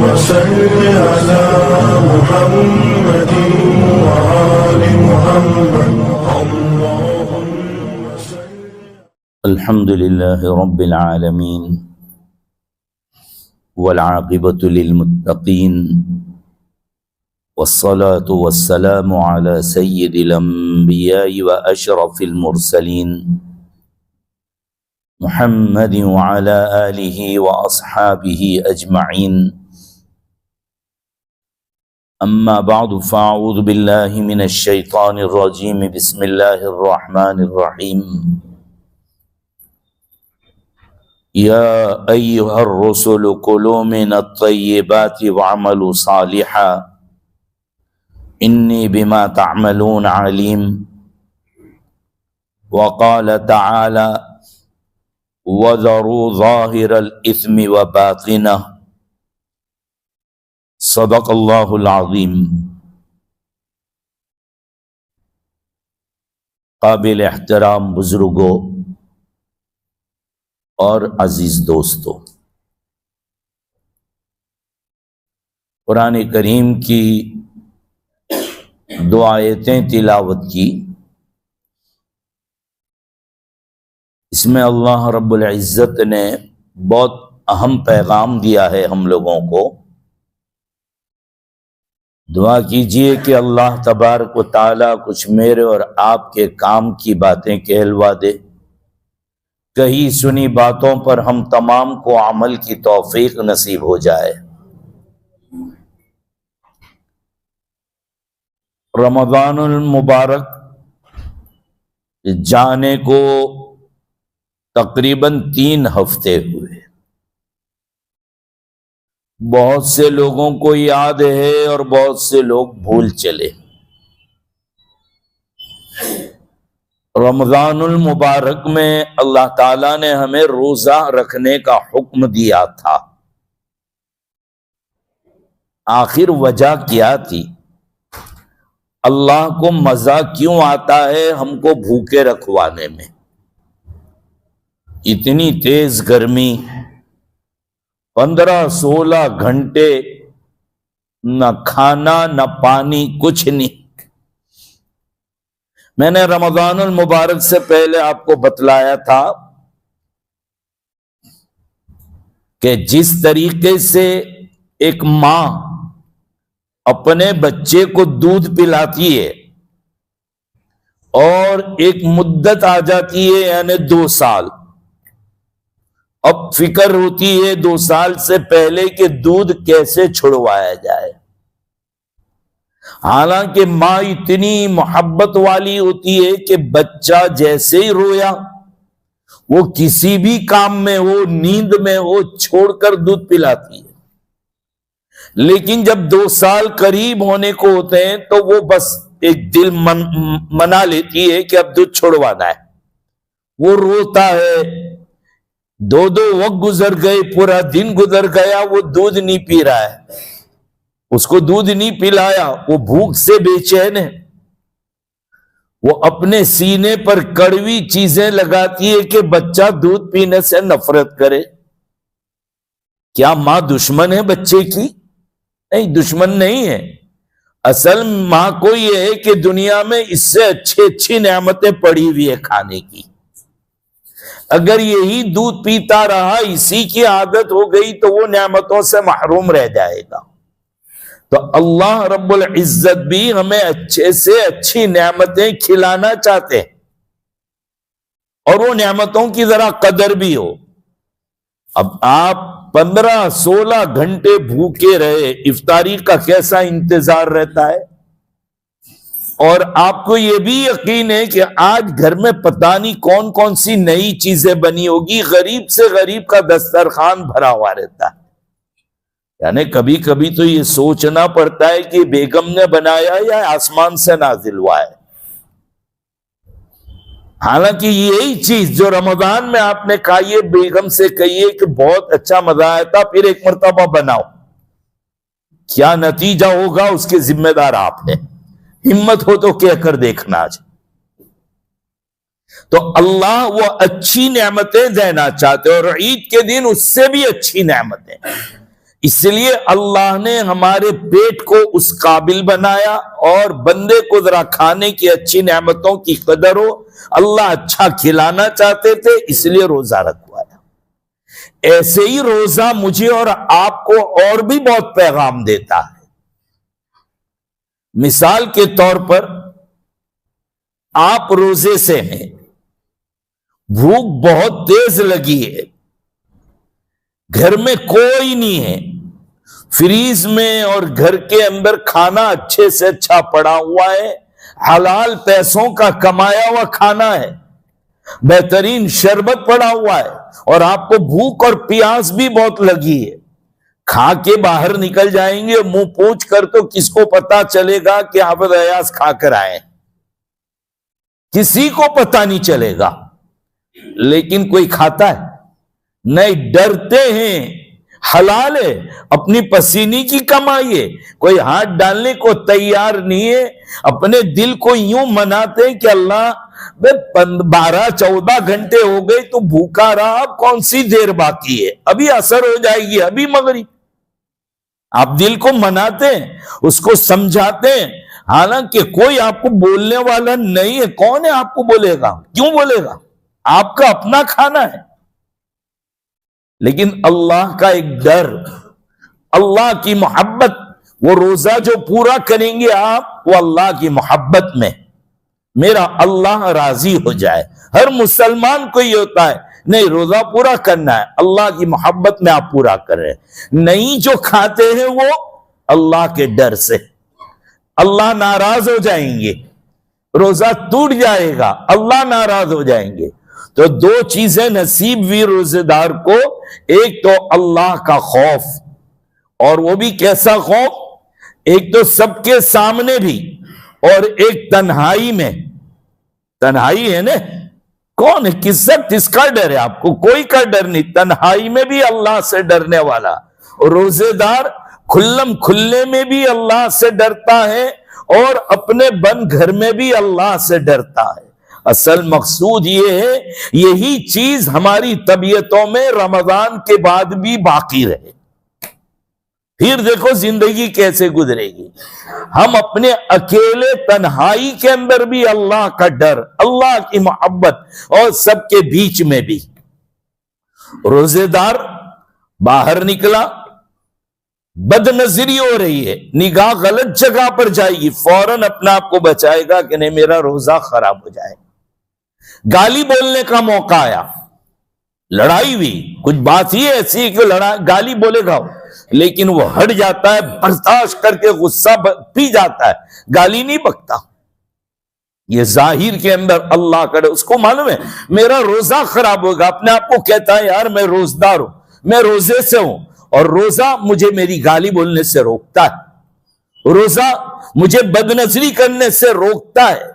صل على محمد وآل محمد اللهم صل. الحمد لله رب العالمين والعاقبة للمتقين والصلاة والسلام على سيد الأنبياء وأشرف المرسلين محمد وعلى آله وأصحابه أجمعين. أما بعد فأعوذ بالله من الشيطان الرجيم. بسم الله الرحمن الرحيم. يا أيها الرسل كلوا من الطيبات واعملوا صالحا إني بما تعملون عليم. وقال تعالى وَذَرُوا ظَاهِرَ الْإِثْمِ وَبَاطِنَهُ. صدق اللہ العظیم. قابل احترام بزرگوں اور عزیز دوستوں، قرآن کریم کی دو آیتیں تلاوت کی. اس میں اللہ رب العزت نے بہت اہم پیغام دیا ہے ہم لوگوں کو. دعا کیجئے کہ اللہ تبارک و تعالی کچھ میرے اور آپ کے کام کی باتیں کہلوا دے. کہی سنی باتوں پر ہم تمام کو عمل کی توفیق نصیب ہو جائے. رمضان المبارک جانے کو تقریباً 3 ہفتے ہوئے. بہت سے لوگوں کو یاد ہے اور بہت سے لوگ بھول چلے. رمضان المبارک میں اللہ تعالیٰ نے ہمیں روزہ رکھنے کا حکم دیا تھا. آخر وجہ کیا تھی؟ اللہ کو مزہ کیوں آتا ہے ہم کو بھوکے رکھوانے میں؟ اتنی تیز گرمی، 15-16 گھنٹے نہ کھانا نہ پانی، کچھ نہیں. میں نے رمضان المبارک سے پہلے آپ کو بتلایا تھا کہ جس طریقے سے ایک ماں اپنے بچے کو دودھ پلاتی ہے اور ایک مدت آ جاتی ہے یعنی 2 سال، اب فکر ہوتی ہے 2 سال سے پہلے کہ دودھ کیسے چھڑوایا جائے. حالانکہ ماں اتنی محبت والی ہوتی ہے کہ بچہ جیسے ہی رویا، وہ کسی بھی کام میں ہو، نیند میں ہو، چھوڑ کر دودھ پلاتی ہے. لیکن جب 2 سال قریب ہونے کو ہوتے ہیں تو وہ بس ایک دل منا لیتی ہے کہ اب دودھ چھوڑوانا ہے. وہ روتا ہے، 2 وقت گزر گئے، پورا دن گزر گیا، وہ دودھ نہیں پی رہا ہے. اس کو دودھ نہیں پلایا، وہ بھوک سے بے چین ہے. وہ اپنے سینے پر کڑوی چیزیں لگاتی ہے کہ بچہ دودھ پینے سے نفرت کرے. کیا ماں دشمن ہے بچے کی؟ نہیں، دشمن نہیں ہے. اصل ماں کو یہ ہے کہ دنیا میں اس سے اچھی نعمتیں پڑی ہوئی ہے کھانے کی. اگر یہی دودھ پیتا رہا، اسی کی عادت ہو گئی تو وہ نعمتوں سے محروم رہ جائے گا. تو اللہ رب العزت بھی ہمیں اچھے سے اچھی نعمتیں کھلانا چاہتے ہیں اور وہ نعمتوں کی ذرا قدر بھی ہو. اب آپ 15-16 گھنٹے بھوکے رہے، افطاری کا کیسا انتظار رہتا ہے. اور آپ کو یہ بھی یقین ہے کہ آج گھر میں پتہ نہیں کون کون سی نئی چیزیں بنی ہوگی. غریب سے غریب کا دسترخوان بھرا ہوا رہتا ہے. یعنی کبھی کبھی تو یہ سوچنا پڑتا ہے کہ بیگم نے بنایا یا آسمان سے نازل ہوا ہے. حالانکہ یہی چیز جو رمضان میں آپ نے کھائی ہے، بیگم سے کہیے کہ بہت اچھا مزہ آیا تھا، پھر ایک مرتبہ بناؤ. کیا نتیجہ ہوگا اس کے ذمہ دار آپ ہیں. ہمت ہو تو کہہ کر دیکھنا. آج تو اللہ وہ اچھی نعمتیں دینا چاہتے اور عید کے دن اس سے بھی اچھی نعمتیں. اس لیے اللہ نے ہمارے پیٹ کو اس قابل بنایا، اور بندے کو ذرا کھانے کی اچھی نعمتوں کی قدر ہو، اللہ اچھا کھلانا چاہتے تھے، اس لیے روزہ رکھوایا۔ ایسے ہی روزہ مجھے اور آپ کو اور بھی بہت پیغام دیتا ہے۔ مثال کے طور پر آپ روزے سے ہیں، بھوک بہت تیز لگی ہے، گھر میں کوئی نہیں ہے، فریز میں اور گھر کے اندر کھانا اچھے سے اچھا پڑا ہوا ہے، حلال پیسوں کا کمایا ہوا کھانا ہے، بہترین شربت پڑا ہوا ہے، اور آپ کو بھوک اور پیاس بھی بہت لگی ہے۔ کھا کے باہر نکل جائیں گے منہ پوچھ کر تو کس کو پتا چلے گا کہ حافظ ایاز کھا کر آئے؟ کسی کو پتا نہیں چلے گا، لیکن کوئی کھاتا ہے؟ نہیں، ڈرتے ہیں۔ حلال ہے، اپنی پسینے کی کمائی ہے، کوئی ہاتھ ڈالنے کو تیار نہیں ہے، اپنے دل کو یوں مناتے ہیں کہ اللہ 12-14 گھنٹے ہو گئے تو بھوکا رہا، اب کون سی دیر باقی ہے، ابھی عصر ہو جائے گی، ابھی مغرب۔ آپ دل کو مناتے ہیں، اس کو سمجھاتے ہیں، حالانکہ کوئی آپ کو بولنے والا نہیں ہے۔ کون ہے آپ کو بولے گا؟ کیوں بولے گا؟ آپ کا اپنا کھانا ہے۔ لیکن اللہ کا ایک ڈر، اللہ کی محبت، وہ روزہ جو پورا کریں گے آپ، وہ اللہ کی محبت میں، میرا اللہ راضی ہو جائے۔ ہر مسلمان کو یہ ہوتا ہے، نہیں روزہ پورا کرنا ہے، اللہ کی محبت میں آپ پورا کر رہے ہیں۔ نہیں جو کھاتے ہیں وہ اللہ کے ڈر سے، اللہ ناراض ہو جائیں گے، روزہ ٹوٹ جائے گا، اللہ ناراض ہو جائیں گے۔ تو دو چیزیں نصیب ہوئی روزے دار کو، ایک تو اللہ کا خوف، اور وہ بھی کیسا خوف؟ ایک تو سب کے سامنے بھی، اور ایک تنہائی میں۔ تنہائی ہے نا، کون ہے؟ کس کا ڈر ہے آپ کو؟ کوئی کا ڈر نہیں، تنہائی میں بھی اللہ سے ڈرنے والا۔ روزے دار کھلم کھلے میں بھی اللہ سے ڈرتا ہے، اور اپنے بند گھر میں بھی اللہ سے ڈرتا ہے۔ اصل مقصود یہ ہے، یہی چیز ہماری طبیعتوں میں رمضان کے بعد بھی باقی رہے۔ پھر دیکھو زندگی کیسے گزرے گی۔ ہم اپنے اکیلے تنہائی کے اندر بھی اللہ کا ڈر، اللہ کی محبت، اور سب کے بیچ میں بھی۔ روزے دار باہر نکلا، بد نظری ہو رہی ہے، نگاہ غلط جگہ پر جائے گی، فوراً اپنا آپ کو بچائے گا کہ نہیں میرا روزہ خراب ہو جائے۔ گالی بولنے کا موقع آیا، لڑائی ہوئی، کچھ بات ہی ایسی کہ گالی بولے گا، لیکن وہ ہٹ جاتا ہے، برداشت کر کے غصہ پی جاتا ہے، گالی نہیں بکتا۔ یہ ظاہر کے اندر اللہ کرے، اس کو معلوم ہے میرا روزہ خراب ہوگا، اپنے آپ کو کہتا ہے یار میں روزدار ہوں، میں روزے سے ہوں، اور روزہ مجھے میری گالی بولنے سے روکتا ہے، روزہ مجھے بد نظری کرنے سے روکتا ہے۔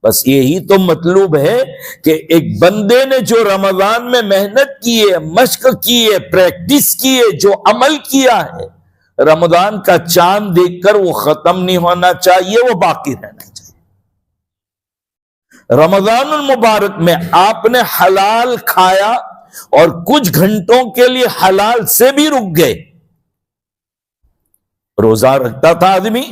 بس یہی تو مطلوب ہے کہ ایک بندے نے جو رمضان میں محنت کی ہے، مشق کی ہے، پریکٹس کی ہے، جو عمل کیا ہے، رمضان کا چاند دیکھ کر وہ ختم نہیں ہونا چاہیے، وہ باقی رہنا چاہیے۔ رمضان المبارک میں آپ نے حلال کھایا اور کچھ گھنٹوں کے لیے حلال سے بھی رک گئے۔ روزہ رکھتا تھا آدمی،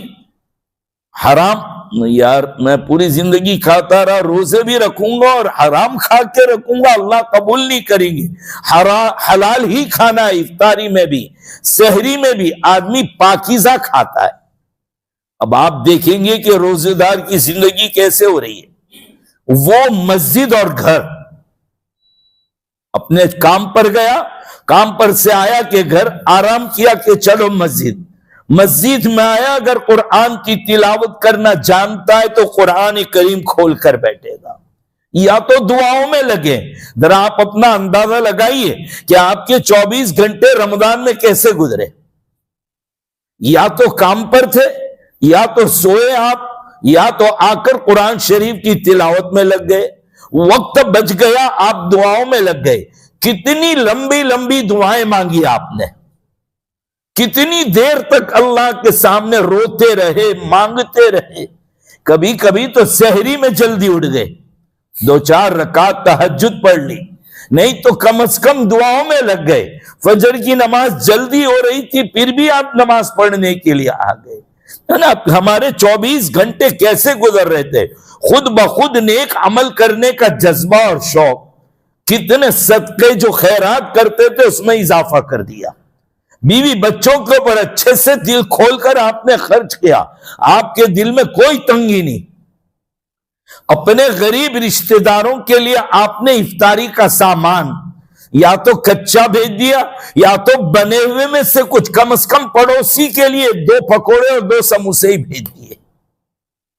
حرام، یار میں پوری زندگی کھاتا رہا، روزے بھی رکھوں گا اور حرام کھا کے رکھوں گا، اللہ قبول نہیں کریں گے۔ حلال ہی کھانا ہے، افطاری میں بھی سحری میں بھی آدمی پاکیزہ کھاتا ہے۔ اب آپ دیکھیں گے کہ روزے دار کی زندگی کیسے ہو رہی ہے۔ وہ مسجد اور گھر، اپنے کام پر گیا، کام پر سے آیا کہ گھر، آرام کیا کہ چلو مسجد، مسجد میں آیا، اگر قرآن کی تلاوت کرنا جانتا ہے تو قرآن کریم کھول کر بیٹھے گا، یا تو دعاؤں میں لگے۔ ذرا آپ اپنا اندازہ لگائیے کہ آپ کے 24 گھنٹے رمضان میں کیسے گزرے۔ یا تو کام پر تھے، یا تو سوئے آپ، یا تو آ کر قرآن شریف کی تلاوت میں لگ گئے، وقت بچ گیا آپ دعاؤں میں لگ گئے۔ کتنی لمبی لمبی دعائیں مانگی آپ نے، کتنی دیر تک اللہ کے سامنے روتے رہے، مانگتے رہے۔ کبھی کبھی تو سحری میں جلدی اٹھ گئے، 2-4 رکعت تہجد پڑھ لی، نہیں تو کم از کم دعاؤں میں لگ گئے. فجر کی نماز جلدی ہو رہی تھی پھر بھی آپ نماز پڑھنے کے لیے آ گئے, ہے نا. ہمارے 24 گھنٹے کیسے گزر رہے تھے, خود بخود نیک عمل کرنے کا جذبہ اور شوق. کتنے صدقے جو خیرات کرتے تھے اس میں اضافہ کر دیا. بیوی بچوں کے اوپر اچھے سے دل کھول کر آپ نے خرچ کیا, آپ کے دل میں کوئی تنگی نہیں. اپنے غریب رشتہ داروں کے لیے آپ نے افطاری کا سامان یا تو کچا بھیج دیا یا تو بنے ہوئے میں سے کچھ, کم از کم پڑوسی کے لیے 2 پکوڑے اور 2 سموسے ہی بھیج دیے.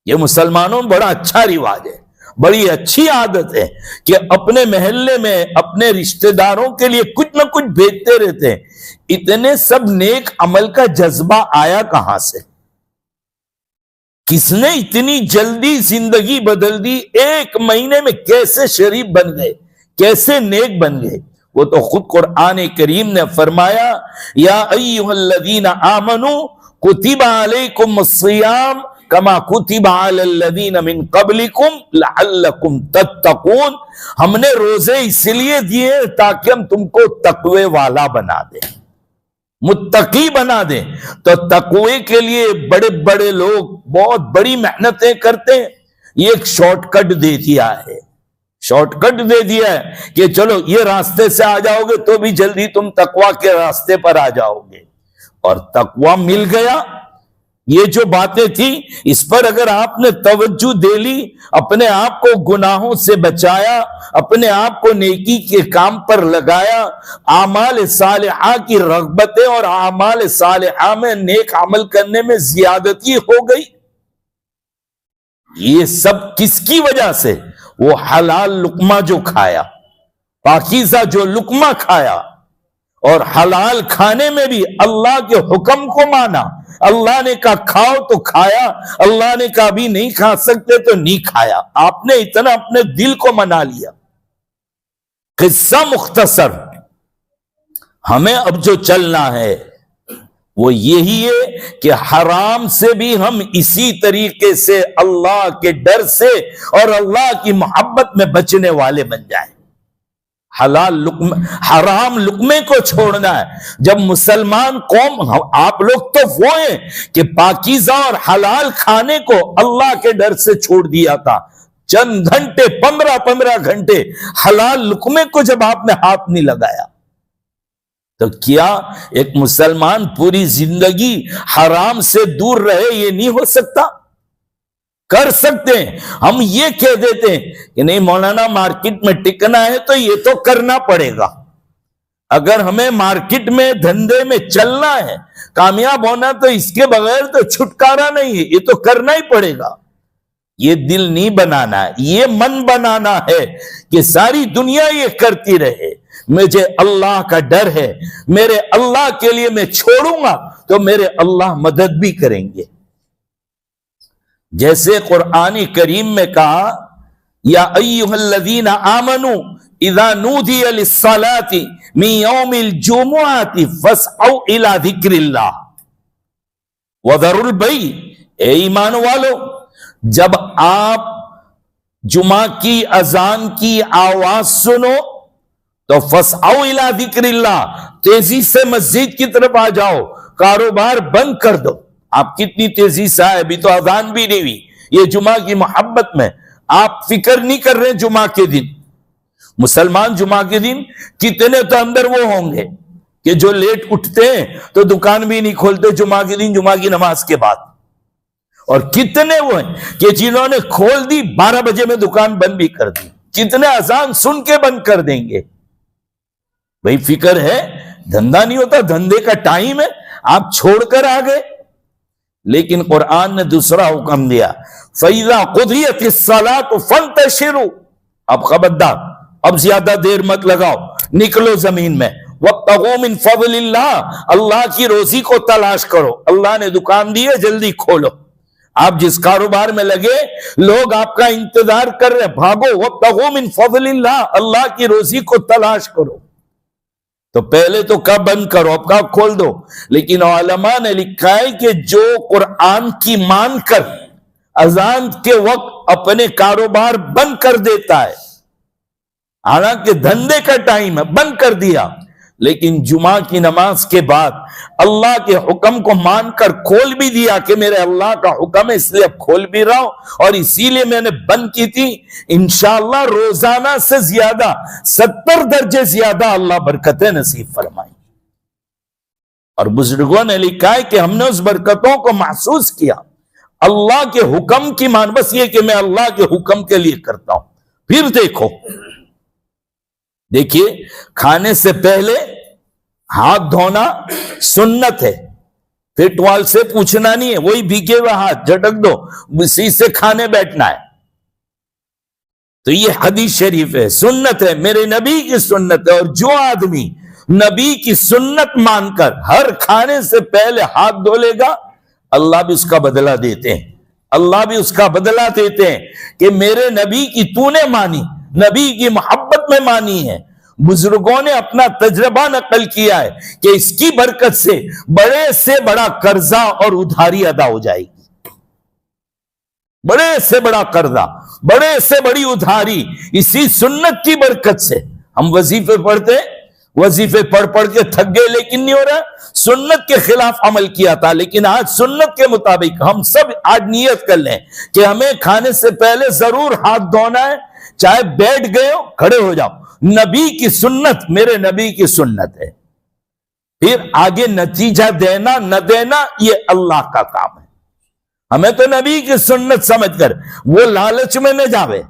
یہ مسلمانوں میں بڑا اچھا رواج ہے, بڑی اچھی عادت ہے کہ اپنے محلے میں اپنے رشتہ داروں کے لیے کچھ نہ کچھ بھیجتے رہتے ہیں. اتنے سب نیک عمل کا جذبہ آیا کہاں سے؟ کس نے اتنی جلدی زندگی بدل دی؟ 1 مہینے میں کیسے شریف بن گئے, کیسے نیک بن گئے؟ وہ تو خود قرآن کریم نے فرمایا, یا ایھا الذین آمنوا کتب علیکم الصیام کما کتب علی الذین من قبلکم لعلکم تتقون. ہم نے روزے اس لیے دیے تاکہ ہم تم کو تقوی والا بنا دیں, متقی بنا دیں. تو تقوی کے لیے بڑے بڑے لوگ بہت بڑی محنتیں کرتے ہیں. یہ ایک شارٹ کٹ دے دیا ہے, شارٹ کٹ دے دیا ہے کہ چلو یہ راستے سے آ جاؤ گے تو بھی جلدی تم تقوی کے راستے پر آ جاؤ گے. اور تقوی مل گیا. یہ جو باتیں تھی اس پر اگر آپ نے توجہ دے لی, اپنے آپ کو گناہوں سے بچایا, اپنے آپ کو نیکی کے کام پر لگایا, اعمال صالحہ کی رغبتیں اور اعمال صالحہ میں نیک عمل کرنے میں زیادتی ہو گئی. یہ سب کس کی وجہ سے؟ وہ حلال لقمہ جو کھایا, پاکیزہ جو لقمہ کھایا, اور حلال کھانے میں بھی اللہ کے حکم کو مانا. اللہ نے کہا کھاؤ تو کھایا, اللہ نے کہا بھی نہیں کھا سکتے تو نہیں کھایا. آپ نے اتنا اپنے دل کو منا لیا. قصہ مختصر, ہمیں اب جو چلنا ہے وہ یہی ہے کہ حرام سے بھی ہم اسی طریقے سے اللہ کے ڈر سے اور اللہ کی محبت میں بچنے والے بن جائیں. حلال لقمہ, حرام لقمے کو چھوڑنا ہے. جب مسلمان قوم, آپ لوگ تو وہ ہیں کہ پاکیزہ اور حلال کھانے کو اللہ کے ڈر سے چھوڑ دیا تھا. چند گھنٹے 15 گھنٹے حلال لقمے کو جب آپ نے ہاتھ نہیں لگایا, تو کیا ایک مسلمان پوری زندگی حرام سے دور رہے؟ یہ نہیں ہو سکتا. کر سکتے ہیں. ہم یہ کہہ دیتے ہیں کہ نہیں مولانا مارکیٹ میں ٹکنا ہے تو یہ تو کرنا پڑے گا. اگر ہمیں مارکیٹ میں دھندے میں چلنا ہے, کامیاب ہونا, تو اس کے بغیر تو چھٹکارا نہیں ہے, یہ تو کرنا ہی پڑے گا. یہ دل نہیں بنانا ہے, یہ من بنانا ہے کہ ساری دنیا یہ کرتی رہے. مجھے اللہ کا ڈر ہے, میرے اللہ کے لیے میں چھوڑوں گا تو میرے اللہ مدد بھی کریں گے. جیسے قرآن کریم میں کہا, یا ایھا الذین آمنوا اذا نودی للصلاۃ من یوم الجمعۃ فاسعوا الی ذکر اللہ وذروا البیع. اے ایمان والو, جب آپ جمعہ کی اذان کی آواز سنو تو فاسعوا الی ذکر اللہ, تیزی سے مسجد کی طرف آ جاؤ, کاروبار بند کر دو. آپ کتنی تیزی سے آئے, ابھی تو اذان بھی نہیں ہوئی. یہ جمعہ کی محبت میں آپ فکر نہیں کر رہے. جمعہ کے دن مسلمان جمعہ کے دن کتنے تو اندر وہ ہوں گے کہ جو لیٹ اٹھتے ہیں تو دکان بھی نہیں کھولتے جمعہ کے دن, جمعہ کی نماز کے بعد. اور کتنے وہ ہیں کہ جنہوں نے کھول دی 12 بجے میں دکان بند بھی کر دی. کتنے اذان سن کے بند کر دیں گے. بھئی فکر ہے, دھندا نہیں ہوتا, دھندے کا ٹائم ہے, آپ چھوڑ کر آ گئے. لیکن قرآن نے دوسرا حکم دیا, فَإِذَا قُضِيَتِ الصَّلَاةُ فَانْتَشِرُوا. اب خبردار, اب زیادہ دیر مت لگاؤ, نکلو زمین میں. وَابْتَغُوا مِنْ فَضْلِ اللَّهِ, اللہ کی روزی کو تلاش کرو. اللہ نے دکان دی ہے, جلدی کھولو. آپ جس کاروبار میں لگے, لوگ آپ کا انتظار کر رہے, بھاگو. وَابْتَغُوا مِنْ فَضْلِ اللَّهِ, اللہ کی روزی کو تلاش کرو. تو پہلے تو کب بند کرو, اب کب کھول دو. لیکن علماء نے لکھا ہے کہ جو قرآن کی مان کر اذان کے وقت اپنے کاروبار بند کر دیتا ہے, حالانکہ دھندے کا ٹائم ہے بند کر دیا، لیکن جمعہ کی نماز کے بعد اللہ کے حکم کو مان کر کھول بھی دیا کہ میرے اللہ کا حکم ہے اس لیے اب کھول بھی رہا ہوں، اور اسی لیے میں نے بند کی تھی۔ انشاءاللہ روزانہ سے زیادہ 70 درجے زیادہ اللہ برکتیں نصیب فرمائیں۔ اور بزرگوں نے لکھا ہے کہ ہم نے اس برکتوں کو محسوس کیا، اللہ کے حکم کی مان، بس یہ کہ میں اللہ کے حکم کے لیے کرتا ہوں۔ پھر دیکھیے کھانے سے پہلے ہاتھ دھونا سنت ہے، فٹ وال سے پوچھنا نہیں ہے، وہی بھیگے ہوئے ہاتھ جھٹک دو، اسی سے کھانے بیٹھنا ہے۔ تو یہ حدیث شریف ہے، سنت ہے، میرے نبی کی سنت ہے۔ اور جو آدمی نبی کی سنت مان کر ہر کھانے سے پہلے ہاتھ دھو لے گا، اللہ بھی اس کا بدلہ دیتے ہیں، اللہ بھی اس کا بدلہ دیتے ہیں کہ میرے نبی کی تو نے مانی، نبی کی محبت میں مانی ہے۔ بزرگوں نے اپنا تجربہ نقل کیا ہے کہ اس کی برکت سے بڑے سے بڑا قرضہ اور ادھاری ادا ہو جائے گی، بڑے سے بڑا قرضہ، بڑے سے بڑی ادھاری اسی سنت کی برکت سے۔ ہم وظیفے پڑھتے، وظیفے پڑھ پڑھ کے تھک گئے، لیکن نہیں ہو رہا، سنت کے خلاف عمل کیا تھا، لیکن آج سنت کے مطابق ہم سب آج نیت کر لیں کہ ہمیں کھانے سے پہلے ضرور ہاتھ دھونا ہے، چاہے بیٹھ گئے ہو کھڑے ہو جاؤ، نبی کی سنت، میرے نبی کی سنت ہے۔ پھر آگے نتیجہ دینا نہ دینا یہ اللہ کا کام ہے، ہمیں تو نبی کی سنت سمجھ کر وہ لالچ میں نہ جاوے،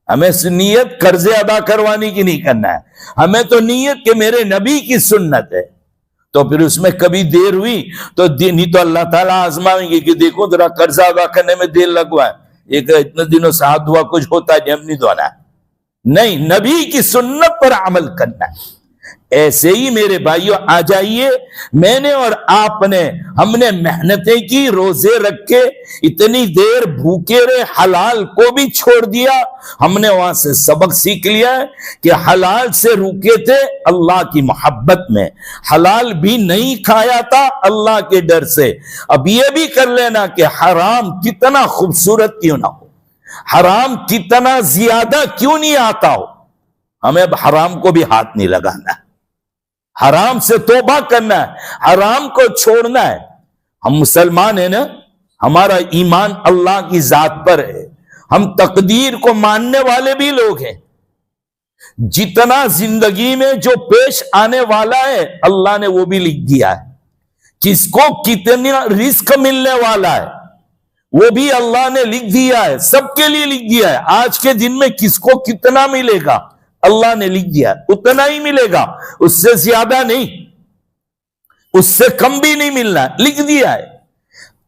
ہمیں نیت قرضے ادا کروانے کی نہیں کرنا ہے، ہمیں تو نیت کہ میرے نبی کی سنت ہے۔ تو پھر اس میں کبھی دیر ہوئی تو نہیں تو اللہ تعالیٰ آزمائیں گے کہ دیکھو ذرا قرضہ ادا کرنے میں دیر لگوا ہے، یہ کہ اتنے دنوں سے ہاتھ دھوا کچھ ہوتا ہے، ہم نہیں دھونا ہے، نہیں، نبی کی سنت پر عمل کرنا ہے۔ ایسے ہی میرے بھائیوں آ جائیے، میں نے اور آپ نے، ہم نے محنتیں کی، روزے رکھے، اتنی دیر بھوکے رہے، حلال کو بھی چھوڑ دیا۔ ہم نے وہاں سے سبق سیکھ لیا ہے کہ حلال سے روکے تھے اللہ کی محبت میں، حلال بھی نہیں کھایا تھا اللہ کے ڈر سے۔ اب یہ بھی کر لینا کہ حرام کتنا خوبصورت کیوں نہ ہو، حرام کتنا زیادہ کیوں نہیں آتا ہو، ہمیں اب حرام کو بھی ہاتھ نہیں لگانا ہے، حرام سے توبہ کرنا ہے، حرام کو چھوڑنا ہے۔ ہم مسلمان ہیں نا، ہمارا ایمان اللہ کی ذات پر ہے، ہم تقدیر کو ماننے والے بھی لوگ ہیں۔ جتنا زندگی میں جو پیش آنے والا ہے اللہ نے وہ بھی لکھ دیا ہے، کس کو کتنا رزق ملنے والا ہے وہ بھی اللہ نے لکھ دیا ہے، سب کے لیے لکھ دیا ہے۔ آج کے دن میں کس کو کتنا ملے گا اللہ نے لکھ دیا، اتنا ہی ملے گا، اس سے زیادہ نہیں، اس سے کم بھی نہیں ملنا، لکھ دیا ہے۔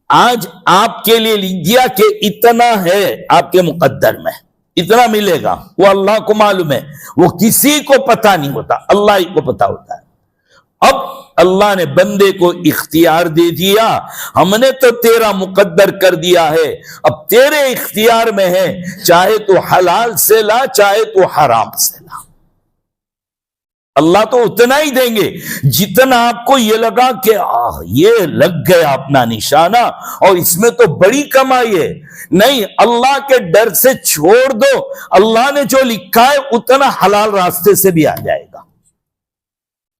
آج آپ کے لیے لکھ دیا کہ اتنا ہے آپ کے مقدر میں، اتنا ملے گا، وہ اللہ کو معلوم ہے، وہ کسی کو پتا نہیں ہوتا، اللہ ہی کو پتا ہوتا ہے۔ اب اللہ نے بندے کو اختیار دے دیا، ہم نے تو تیرا مقدر کر دیا ہے، اب تیرے اختیار میں ہے، چاہے تو حلال سے لا چاہے تو حرام سے لا، اللہ تو اتنا ہی دیں گے جتنا آپ کو یہ لگا کہ یہ لگ گیا اپنا نشانہ اور اس میں تو بڑی کمائی ہے۔ نہیں، اللہ کے ڈر سے چھوڑ دو، اللہ نے جو لکھا ہے اتنا حلال راستے سے بھی آ جائے گا۔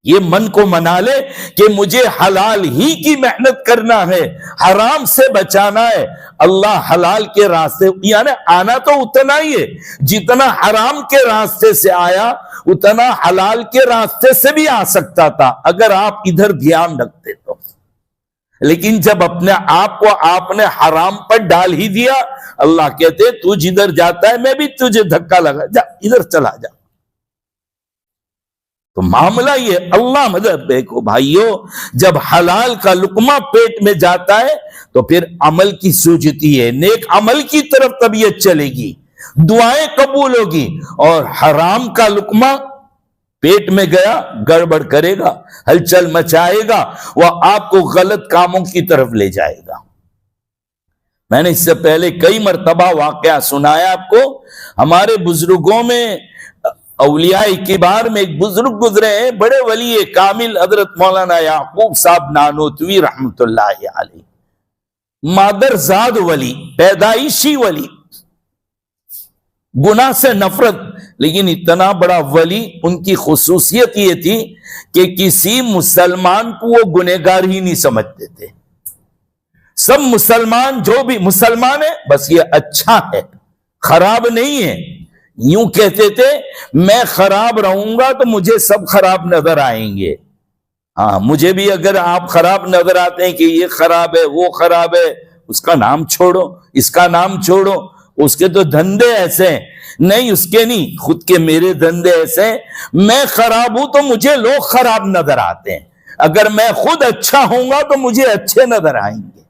یہ من کو منا لے کہ مجھے حلال ہی کی محنت کرنا ہے، حرام سے بچانا ہے، اللہ حلال کے راستے، یعنی آنا تو اتنا ہی ہے جتنا حرام کے راستے سے آیا اتنا حلال کے راستے سے بھی آ سکتا تھا اگر آپ ادھر دھیان رکھتے تو۔ لیکن جب اپنے آپ کو آپ نے حرام پر ڈال ہی دیا، اللہ کہتے تو جدھر جاتا ہے میں بھی تجھے دھکا لگا، جا ادھر چلا جا۔ تو معاملہ یہ اللہ مدد کو بھائیوں، جب حلال کا لقمہ پیٹ میں جاتا ہے تو پھر عمل کی سوجتی ہے، نیک عمل کی طرف طبیعت چلے گی، دعائیں قبول ہوگی، اور حرام کا لقمہ پیٹ میں گیا گڑبڑ کرے گا، ہلچل مچائے گا، وہ آپ کو غلط کاموں کی طرف لے جائے گا۔ میں نے اس سے پہلے کئی مرتبہ واقعہ سنایا آپ کو، ہمارے بزرگوں میں اولیاء کبار میں ایک بزرگ گزرے ہیں، بڑے ولی کامل حضرت مولانا یعقوب صاحب نانوتوی رحمت اللہ علیہ، مادر زاد ولی، پیدائشی ولی، گناہ سے نفرت، لیکن اتنا بڑا ولی، ان کی خصوصیت یہ تھی کہ کسی مسلمان کو وہ گنہگار ہی نہیں سمجھتے تھے. سب مسلمان جو بھی مسلمان ہے بس یہ اچھا ہے، خراب نہیں ہے. یوں کہتے تھے میں خراب رہوں گا تو مجھے سب خراب نظر آئیں گے. ہاں مجھے بھی اگر آپ خراب نظر آتے ہیں کہ یہ خراب ہے وہ خراب ہے، اس کا نام چھوڑو، اس کا نام چھوڑو، اس کے تو دھندے ایسے ہیں. نہیں، اس کے نہیں، خود کے میرے دھندے ایسے ہیں. میں خراب ہوں تو مجھے لوگ خراب نظر آتے ہیں، اگر میں خود اچھا ہوں گا تو مجھے اچھے نظر آئیں گے.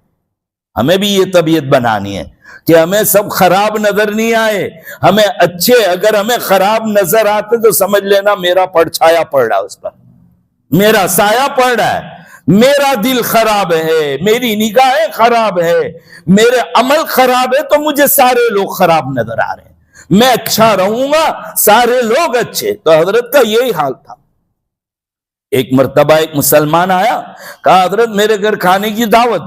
ہمیں بھی یہ طبیعت بنانی ہے کہ ہمیں سب خراب نظر نہیں آئے، ہمیں اچھے. اگر ہمیں خراب نظر آتے تو سمجھ لینا میرا پرچھایا پڑ رہا ہے اس پر، میرا سایہ پڑ رہا ہے. میرا دل خراب ہے، میری نگاہیں خراب ہے، میرے عمل خراب ہے تو مجھے سارے لوگ خراب نظر آ رہے ہیں. میں اچھا رہوں گا سارے لوگ اچھے. تو حضرت کا یہی حال تھا. ایک مرتبہ ایک مسلمان آیا، کہا حضرت میرے گھر کھانے کی دعوت.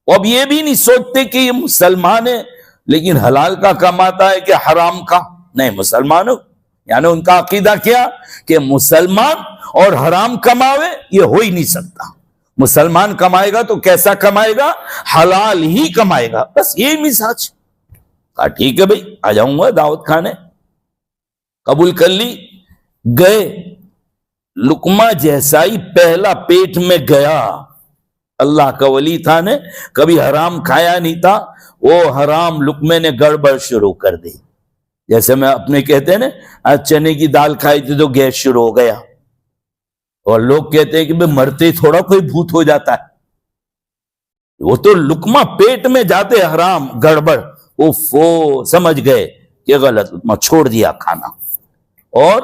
اب یہ بھی نہیں سوچتے کہ یہ مسلمان ہے لیکن حلال کا کماتا ہے کہ حرام کا. نہیں، مسلمان ہو، یعنی ان کا عقیدہ کیا کہ مسلمان اور حرام کماوے یہ ہو ہی نہیں سکتا. مسلمان کمائے گا تو کیسا کمائے گا؟ حلال ہی کمائے گا. بس یہی مزاج. کہا ٹھیک ہے بھائی، آ جاؤں گا دعوت کھانے. قبول کر لی. گئے، لقمہ جیسا ہی پہلا پیٹ میں گیا. اللہ کا ولی تھا نے کبھی حرام کھایا نہیں تھا، وہ حرام لقمے نے گڑبڑ شروع کر دی. جیسے میں اپنے کہتے ہیں نا، آج چنے کی دال کھائی تھی تو گیس شروع ہو گیا. اور لوگ کہتے ہیں کہ بھئی مرتے تھوڑا کوئی بھوت ہو جاتا ہے. وہ تو لقمہ پیٹ میں جاتے حرام گڑبڑ. وہ سمجھ گئے کہ غلط، چھوڑ دیا کھانا اور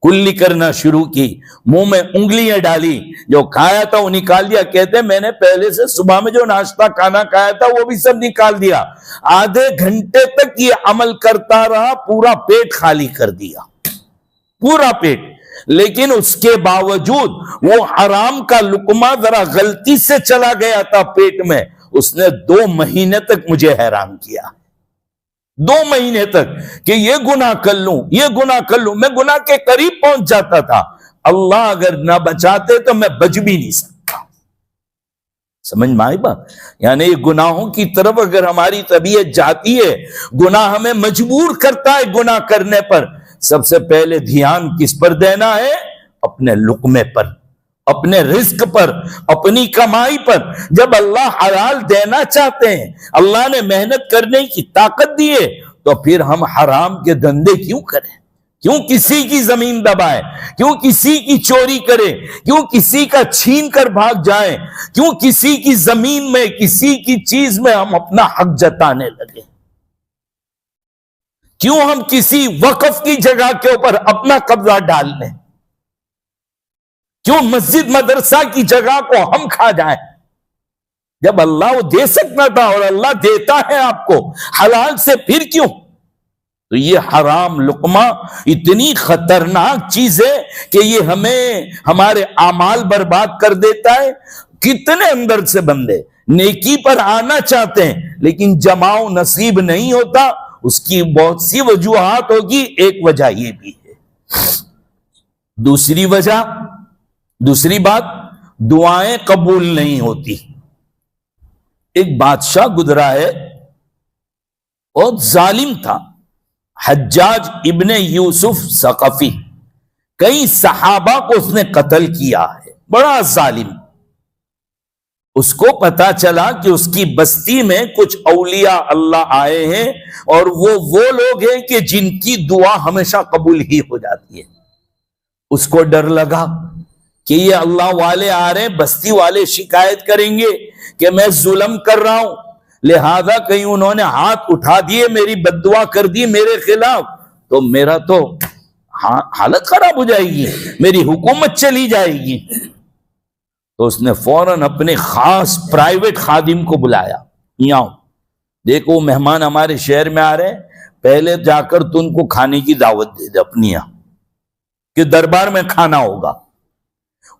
کلی کرنا شروع کی. منہ میں انگلیاں ڈالی، جو کھایا تھا وہ نکال دیا. کہتے میں نے پہلے سے صبح میں جو ناشتہ کھانا کھایا تھا وہ بھی سب نکال دیا. آدھے گھنٹے تک یہ عمل کرتا رہا، پورا پیٹ خالی کر دیا، پورا پیٹ. لیکن اس کے باوجود وہ حرام کا لقمہ ذرا غلطی سے چلا گیا تھا پیٹ میں. اس نے 2 مہینے تک مجھے حیران کیا، 2 مہینے تک کہ یہ گناہ کر لوں، یہ گناہ کر لوں. میں گناہ کے قریب پہنچ جاتا تھا. اللہ اگر نہ بچاتے تو میں بچ بھی نہیں سکتا. سمجھ میں آئی بات؟ یعنی گناہوں کی طرف اگر ہماری طبیعت جاتی ہے، گناہ ہمیں مجبور کرتا ہے گناہ کرنے پر. سب سے پہلے دھیان کس پر دینا ہے؟ اپنے لقمے پر، اپنے رزق پر، اپنی کمائی پر. جب اللہ حلال دینا چاہتے ہیں، اللہ نے محنت کرنے کی طاقت دی ہے، تو پھر ہم حرام کے دھندے کیوں کریں؟ کیوں کسی کی زمین دبائیں؟ کیوں کسی کی چوری کریں؟ کیوں کسی کا چھین کر بھاگ جائیں؟ کیوں کسی کی زمین میں، کسی کی چیز میں ہم اپنا حق جتانے لگیں؟ کیوں ہم کسی وقف کی جگہ کے اوپر اپنا قبضہ ڈال لیں؟ کیوں مسجد مدرسہ کی جگہ کو ہم کھا جائیں؟ جب اللہ وہ دے سکتا تھا اور اللہ دیتا ہے آپ کو حلال سے، پھر کیوں؟ تو یہ حرام لقمہ اتنی خطرناک چیز ہے کہ یہ ہمیں ہمارے اعمال برباد کر دیتا ہے. کتنے اندر سے بندے نیکی پر آنا چاہتے ہیں لیکن جماؤ نصیب نہیں ہوتا. اس کی بہت سی وجوہات ہوگی، ایک وجہ یہ بھی ہے. دوسری بات، دعائیں قبول نہیں ہوتی. ایک بادشاہ گزرا ہے، بہت ظالم تھا، حجاج ابن یوسف ثقفی. کئی صحابہ کو اس نے قتل کیا ہے، بڑا ظالم. اس کو پتا چلا کہ اس کی بستی میں کچھ اولیاء اللہ آئے ہیں اور وہ لوگ ہیں کہ جن کی دعا ہمیشہ قبول ہی ہو جاتی ہے. اس کو ڈر لگا کہ یہ اللہ والے آ رہے ہیں، بستی والے شکایت کریں گے کہ میں ظلم کر رہا ہوں، لہذا کہیں انہوں نے ہاتھ اٹھا دیے، میری بد دعا کر دی میرے خلاف، تو میرا تو حالت خراب ہو جائے گی، میری حکومت چلی جائے گی. تو اس نے فوراً اپنے خاص پرائیویٹ خادم کو بلایا. یہاں دیکھو مہمان ہمارے شہر میں آ رہے ہیں، پہلے جا کر تو ان کو کھانے کی دعوت دے دے اپنی یہاں کہ دربار میں کھانا ہوگا.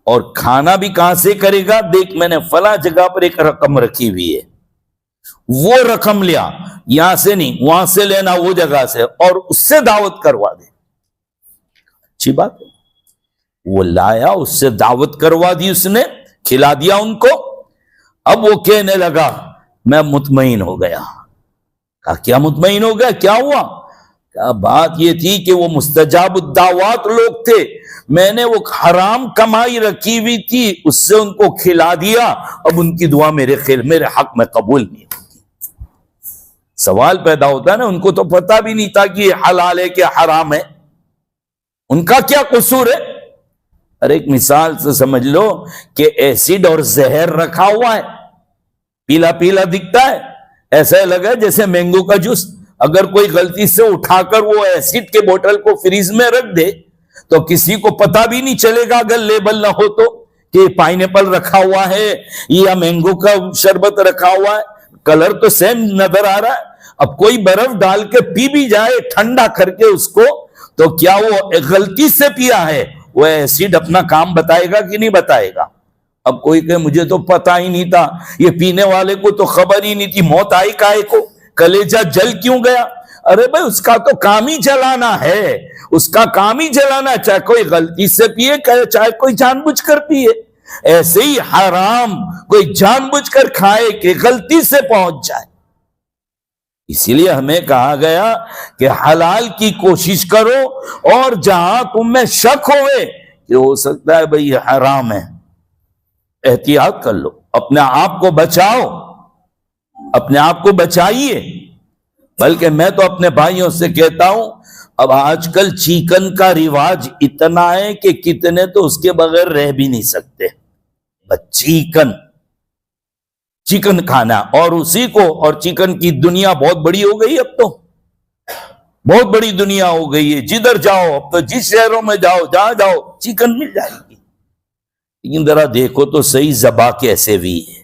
اور کھانا بھی کہاں سے کرے گا؟ دیکھ میں نے فلاں جگہ پر ایک رقم رکھی ہوئی ہے، وہ رقم لیا، یہاں سے نہیں وہاں سے لینا، وہ جگہ سے، اور اس سے دعوت کروا دے. اچھی بات ہے. وہ لایا, اس سے دعوت کروا دی, اس نے کھلا دیا ان کو. اب وہ کہنے لگا میں مطمئن ہو گیا. کہا کیا مطمئن ہو گیا, کیا ہوا؟ کہا بات یہ تھی کہ وہ مستجاب الدعوات لوگ تھے, میں نے وہ حرام کمائی رکھی ہوئی تھی, اس سے ان کو کھلا دیا, اب ان کی دعا میرے حق میں قبول نہیں ہوگی. سوال پیدا ہوتا ہے نا, ان کو تو پتہ بھی نہیں تھا کہ یہ حلال ہے کہ حرام ہے, ان کا کیا قصور ہے؟ ارے ایک مثال سے سمجھ لو کہ ایسڈ اور زہر رکھا ہوا ہے, پیلا پیلا دکھتا ہے, ایسا لگا جیسے مینگو کا جوس. اگر کوئی غلطی سے اٹھا کر وہ ایسڈ کے بوتل کو فریز میں رکھ دے تو کسی کو پتا بھی نہیں چلے گا, اگر لیبل نہ ہو تو, کہ پائن ایپل رکھا ہوا ہے یا مینگو کا شربت رکھا ہوا ہے. کلر تو سیم نظر آ رہا ہے. اب کوئی برف ڈال کے پی بھی جائے ٹھنڈا کر کے اس کو, تو کیا وہ غلطی سے پیا ہے, وہ ایسڈ اپنا کام بتائے گا کہ نہیں بتائے گا؟ اب کوئی کہ مجھے تو پتا ہی نہیں تھا, یہ پینے والے کو تو خبر ہی نہیں تھی, موت آئی کائے کو, کلیجہ جل کیوں گیا؟ ارے بھائی اس کا تو کام ہی جلانا ہے, اس کا کام ہی جلانا, چاہے کوئی غلطی سے پیے چاہے کوئی جان بوجھ کر پیے. ایسے ہی حرام کوئی جان بوجھ کر کھائے کہ غلطی سے پہنچ جائے. اسی لیے ہمیں کہا گیا کہ حلال کی کوشش کرو, اور جہاں تم میں شک ہوئے کہ ہو سکتا ہے بھئی یہ حرام ہے, احتیاط کر لو, اپنے آپ کو بچاؤ, اپنے آپ کو بچائیے. بلکہ میں تو اپنے بھائیوں سے کہتا ہوں, اب آج کل چکن کا رواج اتنا ہے کہ کتنے تو اس کے بغیر رہ بھی نہیں سکتے. چکن کھانا, اور اسی کو, اور چکن کی دنیا بہت بڑی ہو گئی, اب تو بہت بڑی دنیا ہو گئی ہے. جدھر جاؤ, اب تو جس شہروں میں جاؤ, جہاں جاؤ چکن مل جائے گی. لیکن ذرا دیکھو تو صحیح, ذبح کیسے ہوئی ہے,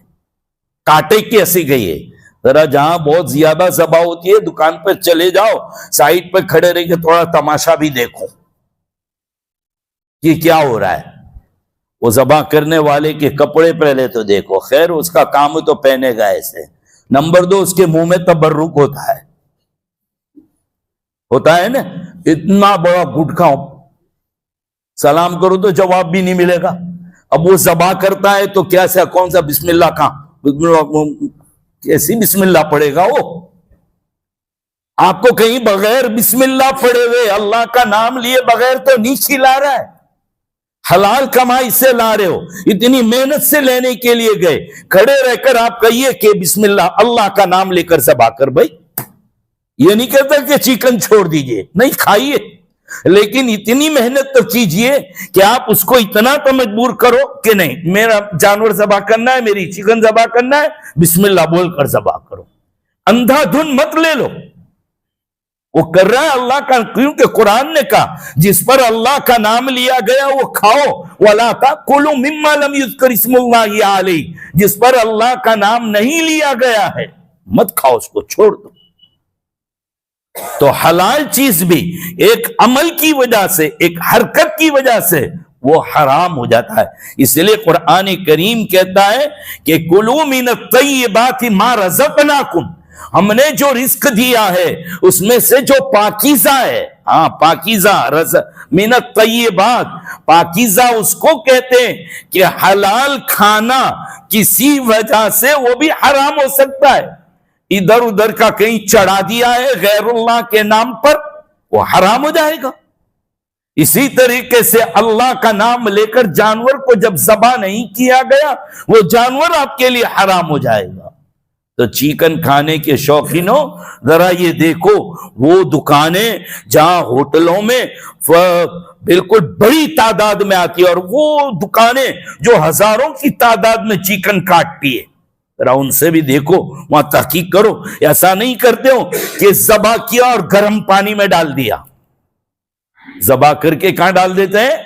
کاٹے کیسے گئی ہے. ذرا جہاں بہت زیادہ ذبح ہوتی ہے دکان پہ چلے جاؤ, سائڈ پہ کھڑے رہ کے تھوڑا تماشا بھی دیکھو کہ کیا ہو رہا ہے. وہ ذبح کرنے والے کے کپڑے پہلے تو دیکھو, خیر اس کا کام تو پہنے گا ایسے. نمبر 2, اس کے منہ میں تبرک ہوتا ہے نا, اتنا بڑا گٹکا, سلام کرو تو جواب بھی نہیں ملے گا. اب وہ ذبح کرتا ہے تو کیسا, کون سا بسم اللہ کا, کیسی بسم اللہ پڑھے گا وہ؟ آپ کو کہیں بغیر بسم اللہ پڑھے ہوئے, اللہ کا نام لیے بغیر تو نہیں کھلا رہا ہے. حلال کمائی سے لا رہے ہو, اتنی محنت سے لینے کے لیے گئے, کھڑے رہ کر آپ کہیے کہ بسم اللہ, اللہ کا نام لے کر ذبح کر. بھائی یہ نہیں کہتا کہ چکن چھوڑ دیجئے, نہیں کھائیے, لیکن اتنی محنت تو کیجئے کہ آپ اس کو اتنا تو مجبور کرو کہ نہیں, میرا جانور ذبح کرنا ہے, میری چکن ذبح کرنا ہے, بسم اللہ بول کر ذبح کرو. اندھا دھن مت لے لو. وہ کر رہا ہے اللہ کا, کیونکہ قرآن نے کہا جس پر اللہ کا نام لیا گیا وہ کھاؤ. وَلَا تَأْكُلُوا مِمَّا لَمْ يُذْكَرِ اسْمُ اللَّهِ عَلَيْهِ, جس پر اللہ کا نام نہیں لیا گیا ہے مت کھاؤ, اس کو چھوڑ دو. تو حلال چیز بھی ایک عمل کی وجہ سے, ایک حرکت کی وجہ سے وہ حرام ہو جاتا ہے. اس لیے قرآن کریم کہتا ہے کہ کُلُوا مِنَ الطَّيِّبَاتِ مَا رَزَقْنَاكُمْ, ہم نے جو رزق دیا ہے اس میں سے جو پاکیزہ ہے, پاکیزہ, من الطیبات, پاکیزہ اس کو کہتے ہیں کہ حلال کھانا کسی وجہ سے وہ بھی حرام ہو سکتا ہے. ادھر ادھر کا کہیں چڑھا دیا ہے غیر اللہ کے نام پر, وہ حرام ہو جائے گا. اسی طریقے سے اللہ کا نام لے کر جانور کو جب ذبح نہیں کیا گیا وہ جانور آپ کے لیے حرام ہو جائے گا. تو چکن کھانے کے شوقینوں ذرا یہ دیکھو, وہ دکانیں جہاں ہوٹلوں میں بالکل بڑی تعداد میں آتی ہے, اور وہ دکانیں جو ہزاروں کی تعداد میں چکن کاٹتی ہے, ذرا ان سے بھی دیکھو, وہاں تحقیق کرو. ایسا نہیں کرتے ہو کہ ذبح کیا اور گرم پانی میں ڈال دیا. ذبح کر کے کہاں ڈال دیتے ہیں؟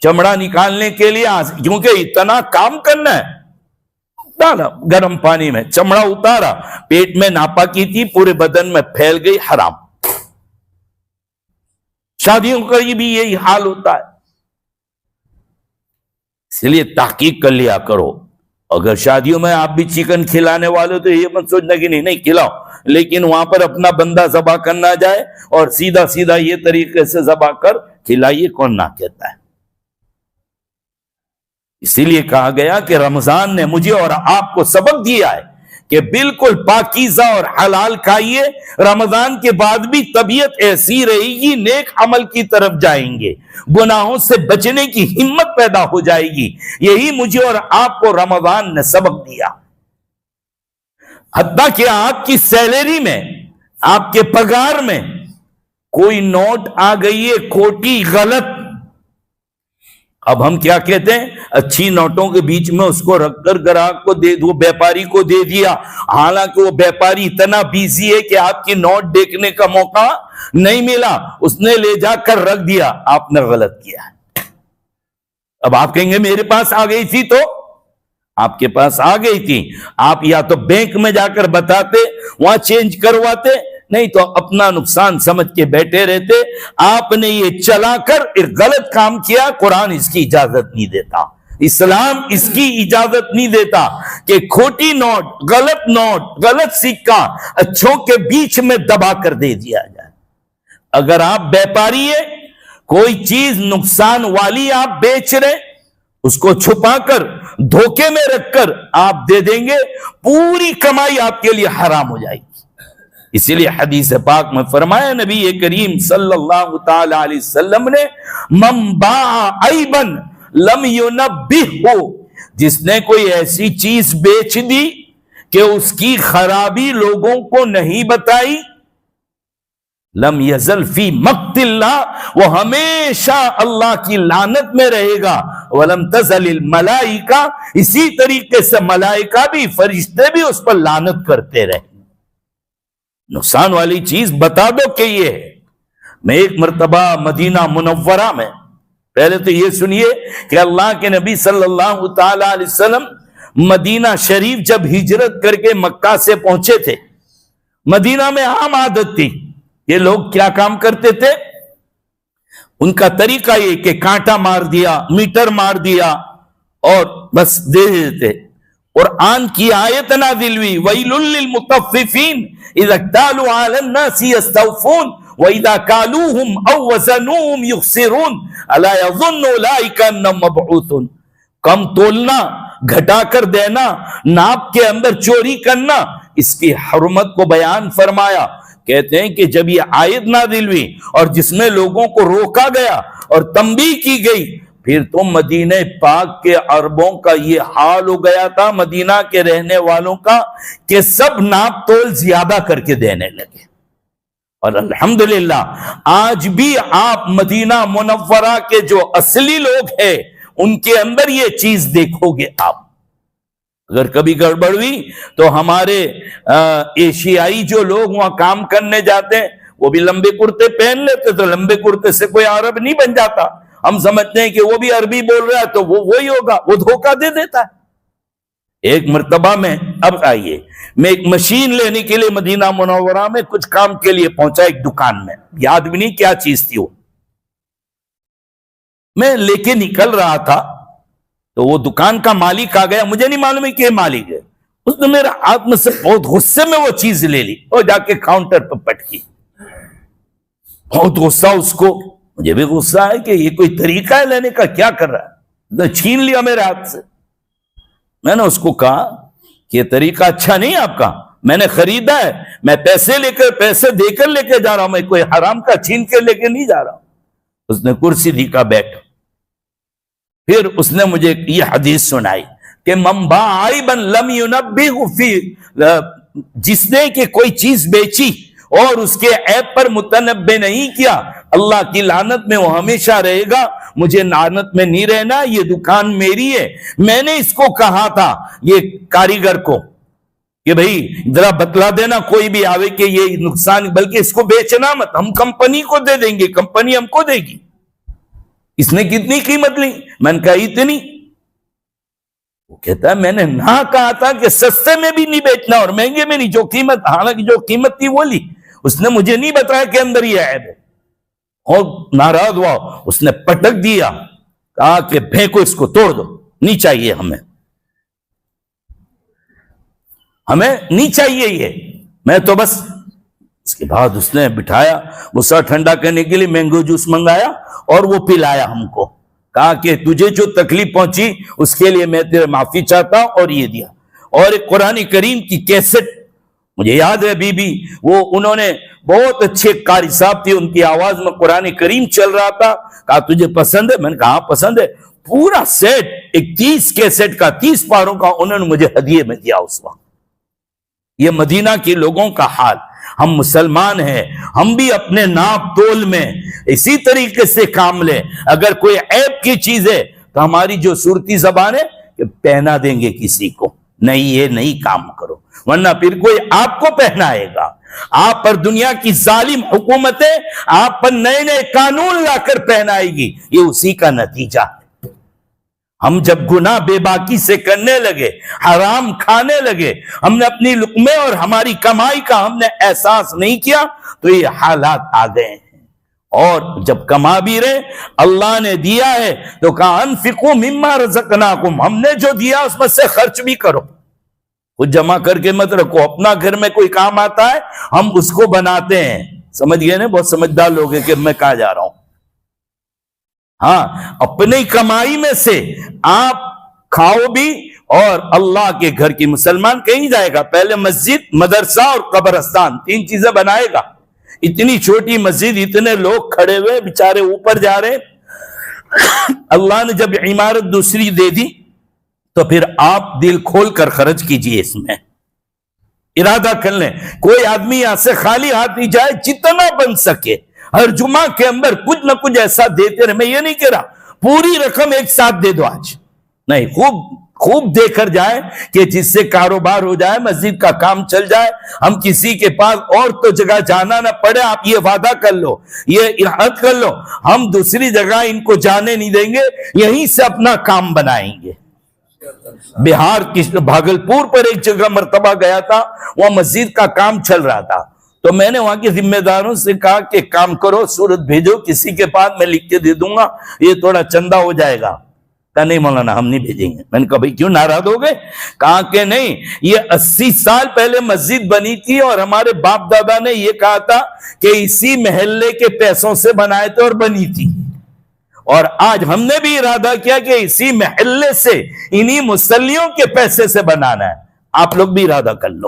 چمڑا نکالنے کے لیے, کیونکہ اتنا کام کرنا ہے, ڈالا گرم پانی میں, چمڑا اتارا, پیٹ میں ناپا کی تھی, پورے بدن میں پھیل گئی, حرام. شادیوں کا بھی یہی حال ہوتا ہے. اس لیے تحقیق کر لیا کرو. اگر شادیوں میں آپ بھی چکن کھلانے والے تو یہ مت سوچنا کہ نہیں کھلاؤ, لیکن وہاں پر اپنا بندہ ذبح کرنا جائے اور سیدھا سیدھا یہ طریقے سے ذبح کر کھلائیے، کون نہ کہتا ہے؟ اسی لیے کہا گیا کہ رمضان نے مجھے اور آپ کو سبق دیا ہے کہ بالکل پاکیزہ اور حلال کھائیے، رمضان کے بعد بھی طبیعت ایسی رہے گی، نیک عمل کی طرف جائیں گے، گناہوں سے بچنے کی ہمت پیدا ہو جائے گی۔ یہی مجھے اور آپ کو رمضان نے سبق دیا۔ حتیٰ کہ آپ کی سیلری میں، آپ کے پگار میں کوئی نوٹ آ گئی ہے کھوٹی، غلط، اب ہم کیا کہتے ہیں؟ اچھی نوٹوں کے بیچ میں اس کو رکھ کر گراہک کو دے دو، بیپاری کو دے دیا، حالانکہ وہ بیپاری اتنا بیزی ہے کہ آپ کی نوٹ دیکھنے کا موقع نہیں ملا، اس نے لے جا کر رکھ دیا، آپ نے غلط کیا۔ اب آپ کہیں گے میرے پاس آ گئی تھی، تو آپ کے پاس آ گئی تھی، آپ یا تو بینک میں جا کر بتاتے، وہاں چینج کرواتے، نہیں تو اپنا نقصان سمجھ کے بیٹھے رہتے۔ آپ نے یہ چلا کر ایک غلط کام کیا، قرآن اس کی اجازت نہیں دیتا، اسلام اس کی اجازت نہیں دیتا کہ کھوٹی نوٹ، غلط سکہ اچھوں کے بیچ میں دبا کر دے دیا جائے۔ اگر آپ بیپاری ہے، کوئی چیز نقصان والی آپ بیچ رہے، اس کو چھپا کر دھوکے میں رکھ کر آپ دے دیں گے، پوری کمائی آپ کے لیے حرام ہو جائے گی۔ اسی لیے حدیث پاک میں فرمایا نبی کریم صلی اللہ تعالی علیہ وسلم نے، من باع عیبا لم ینبہ، جس نے کوئی ایسی چیز بیچ دی کہ اس کی خرابی لوگوں کو نہیں بتائی، لم یزل فی مقت اللہ، وہ ہمیشہ اللہ کی لعنت میں رہے گا، ولم تزل الملائکہ، اسی طریقے سے ملائکہ بھی، فرشتے بھی اس پر لعنت کرتے رہے۔ نقصان والی چیز بتا دو کہ یہ ہے۔ میں ایک مرتبہ مدینہ منورہ میں، پہلے تو یہ سنیے کہ اللہ کے نبی صلی اللہ تعالی علیہ وسلم مدینہ شریف جب ہجرت کر کے مکہ سے پہنچے تھے، مدینہ میں عام عادت تھی، یہ لوگ کیا کام کرتے تھے؟ ان کا طریقہ یہ کہ کانٹا مار دیا، میٹر مار دیا اور بس دے دیتے۔ قرآن کی آیت نازل ہوئی، وَيْلٌ لِّلْمُطَفِّفِينَ اِذَا اكْتَالُوا عَلَى النَّاسِ يَسْتَوْفُونَ وَإِذَا كَالُوهُمْ أَوْ وَزَنُوهُمْ يُخْسِرُونَ أَلَا يَظُنُّ أُولَٰئِكَ أَنَّهُم مَّبْعُوثُونَ، کم تولنا، گھٹا کر دینا، ناپ کے اندر چوری کرنا، اس کی حرمت کو بیان فرمایا۔ کہتے ہیں کہ جب یہ آیت نازل ہوئی اور جس میں لوگوں کو روکا گیا اور تنبیہ کی گئی، پھر تو مدینہ پاک کے عربوں کا یہ حال ہو گیا تھا، مدینہ کے رہنے والوں کا، کہ سب ناپ تول زیادہ کر کے دینے لگے۔ اور الحمدللہ آج بھی آپ مدینہ منورہ کے جو اصلی لوگ ہیں ان کے اندر یہ چیز دیکھو گے آپ۔ اگر کبھی گڑبڑ ہوئی تو ہمارے ایشیائی جو لوگ وہاں کام کرنے جاتے ہیں وہ بھی لمبے کرتے پہن لیتے، تو لمبے کرتے سے کوئی عرب نہیں بن جاتا، ہم سمجھتے ہیں کہ وہ بھی عربی بول رہا ہے تو وہ وہی ہوگا، وہ دھوکہ دے دیتا ہے۔ ایک مرتبہ میں، اب آئیے، میں ایک مشین لینے کے لیے مدینہ منورہ میں کچھ کام کے لیے پہنچا ایک دکان میں، یاد بھی نہیں کیا چیز تھی وہ، میں لے کے نکل رہا تھا تو وہ دکان کا مالک آ گیا، مجھے نہیں معلوم ہے کہ یہ مالک ہے، اس نے میرا ہاتھ میں سے بہت غصے میں وہ چیز لے لی اور جا کے کاؤنٹر پہ پٹکی، بہت غصہ اس کو، مجھے بھی غصہ ہے کہ یہ کوئی طریقہ ہے لینے کا، کیا کر رہا ہے، چھین لیا میرے ہاتھ سے۔ میں نے اس کو کہا کہ یہ طریقہ اچھا نہیں آپ کا، میں نے خریدا ہے، میں پیسے دے کر لے کے جا رہا ہوں، میں کوئی حرام کا چھین کے لے کے نہیں جا رہا ہوں۔ اس نے کرسی دی کا بیٹھ، پھر اس نے مجھے یہ حدیث سنائی کہ من باع عیبا لم ینبہ فی، جس نے کہ کوئی چیز بیچی اور اس کے عیب پر متنبہ نہیں کیا، اللہ کی لعنت میں وہ ہمیشہ رہے گا، مجھے لعنت میں نہیں رہنا، یہ دکان میری ہے۔ میں نے اس کو کہا تھا، یہ کاریگر کو، کہ بھئی ذرا بتلا دینا کوئی بھی آوے کہ یہ نقصان، بلکہ اس کو بیچنا مت، ہم کمپنی کو دے دیں گے، کمپنی ہم کو دے گی۔ اس نے کتنی قیمت لی؟ میں نے کہا اتنی۔ وہ کہتا ہے میں نے نہ کہا تھا کہ سستے میں بھی نہیں بیچنا اور مہنگے میں نہیں، جو قیمت، حالانکہ جو قیمت تھی وہ لی، اس نے مجھے نہیں بتایا کہ اندر یہ عیب ہے، اور ناراض ہوا، اس نے پٹک دیا، کہا کہ پھینکو اس کو، توڑ دو، نہیں چاہیے ہمیں نہیں چاہیے یہ، میں تو بس اس کے بعد اس نے بٹھایا, غصہ ٹھنڈا کرنے کے لیے مینگو جوس منگایا اور وہ پلایا ہم کو, کہا کہ تجھے جو تکلیف پہنچی اس کے لیے میں تیرے معافی چاہتا ہوں, اور یہ دیا. اور ایک قرآن کریم کی کیسٹ مجھے یاد ہے, بی بی وہ انہوں نے بہت اچھے قاری صاحب تھے, ان کی آواز میں قرآن کریم چل رہا تھا, کہا تجھے پسند ہے؟ میں نے کہا ہاں پسند ہے. پورا سیٹ ایک 30 کیسٹ کا 30 پاروں کا انہوں نے مجھے ہدیے میں دیا اس وقت. یہ مدینہ کے لوگوں کا حال. ہم مسلمان ہیں, ہم بھی اپنے ناپ تول میں اسی طریقے سے کام لیں. اگر کوئی عیب کی چیز ہے تو ہماری جو صورتی زبان ہے کہ پہنا دیں گے کسی کو, نہیں یہ نہیں کام کرو, ورنہ پھر کوئی آپ کو پہنائے گا. آپ پر دنیا کی ظالم حکومتیں آپ پر نئے نئے قانون لا کر پہنائے گی, یہ اسی کا نتیجہ ہے. ہم جب گناہ بے باکی سے کرنے لگے, حرام کھانے لگے, ہم نے اپنی لقمے اور ہماری کمائی کا ہم نے احساس نہیں کیا تو یہ حالات آ گئے ہیں. اور جب کما بھی رہے, اللہ نے دیا ہے تو کہا انفقوا مما رزقناکم, ہم نے جو دیا اس میں سے خرچ بھی کرو, کچھ جمع کر کے مت رکھو. اپنا گھر میں کوئی کام آتا ہے ہم اس کو بناتے ہیں, سمجھ گئے نا, بہت سمجھدار لوگ ہیں کہ میں کہا جا رہا ہوں. ہاں, اپنی کمائی میں سے آپ کھاؤ بھی, اور اللہ کے گھر کی مسلمان کہیں جائے گا پہلے مسجد, مدرسہ اور قبرستان, 3 چیزیں بنائے گا. اتنی چھوٹی مسجد, اتنے لوگ کھڑے ہوئے بیچارے اوپر جا رہے. اللہ نے جب عمارت دوسری دے دی تو پھر آپ دل کھول کر خرچ کیجئے, اس میں ارادہ کر لیں. کوئی آدمی یہاں سے خالی ہاتھ نہیں جائے, جتنا بن سکے ہر جمعہ کے اندر کچھ نہ کچھ ایسا دیتے رہے. میں یہ نہیں کہہ رہا پوری رقم ایک ساتھ دے دو آج, نہیں, خوب دے کر جائے کہ جس سے کاروبار ہو جائے, مسجد کا کام چل جائے, ہم کسی کے پاس اور تو جگہ جانا نہ پڑے. آپ یہ وعدہ کر لو, یہ عہد کر لو, ہم دوسری جگہ ان کو جانے نہیں دیں گے, یہیں سے اپنا کام بنائیں گے. بہار کی بھاگلپور پر ایک جگہ مرتبہ گیا تھا, وہاں مسجد کا کام چل رہا تھا, تو میں نے وہاں کے ذمہ داروں سے کہا کہ کام کرو, صورت بھیجو کسی کے پاس, میں لکھ کے دے دوں گا, یہ تھوڑا چندہ ہو جائے گا. کہا نہیں مولانا ہم نہیں بھیجیں گے. میں نے کہا بھائی کیوں ناراض ہو گئے؟ کہا کہ نہیں, یہ 80 سال پہلے مسجد بنی تھی اور ہمارے باپ دادا نے یہ کہا تھا کہ اسی محلے کے پیسوں سے بنائے تھے اور بنی تھی, اور آج ہم نے بھی ارادہ کیا کہ اسی محلے سے انہی مصلیوں کے پیسے سے بنانا ہے. آپ لوگ بھی ارادہ کر لو,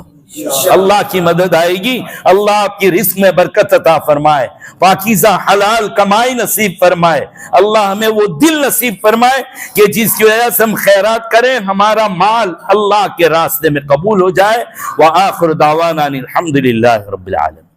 اللہ کی مدد آئے گی. اللہ آپ کی رزق میں برکت عطا فرمائے, پاکیزہ حلال کمائی نصیب فرمائے. اللہ ہمیں وہ دل نصیب فرمائے کہ جس کی وجہ سے ہم خیرات کریں, ہمارا مال اللہ کے راستے میں قبول ہو جائے. وآخر دعوانا الحمدللہ رب العالمین.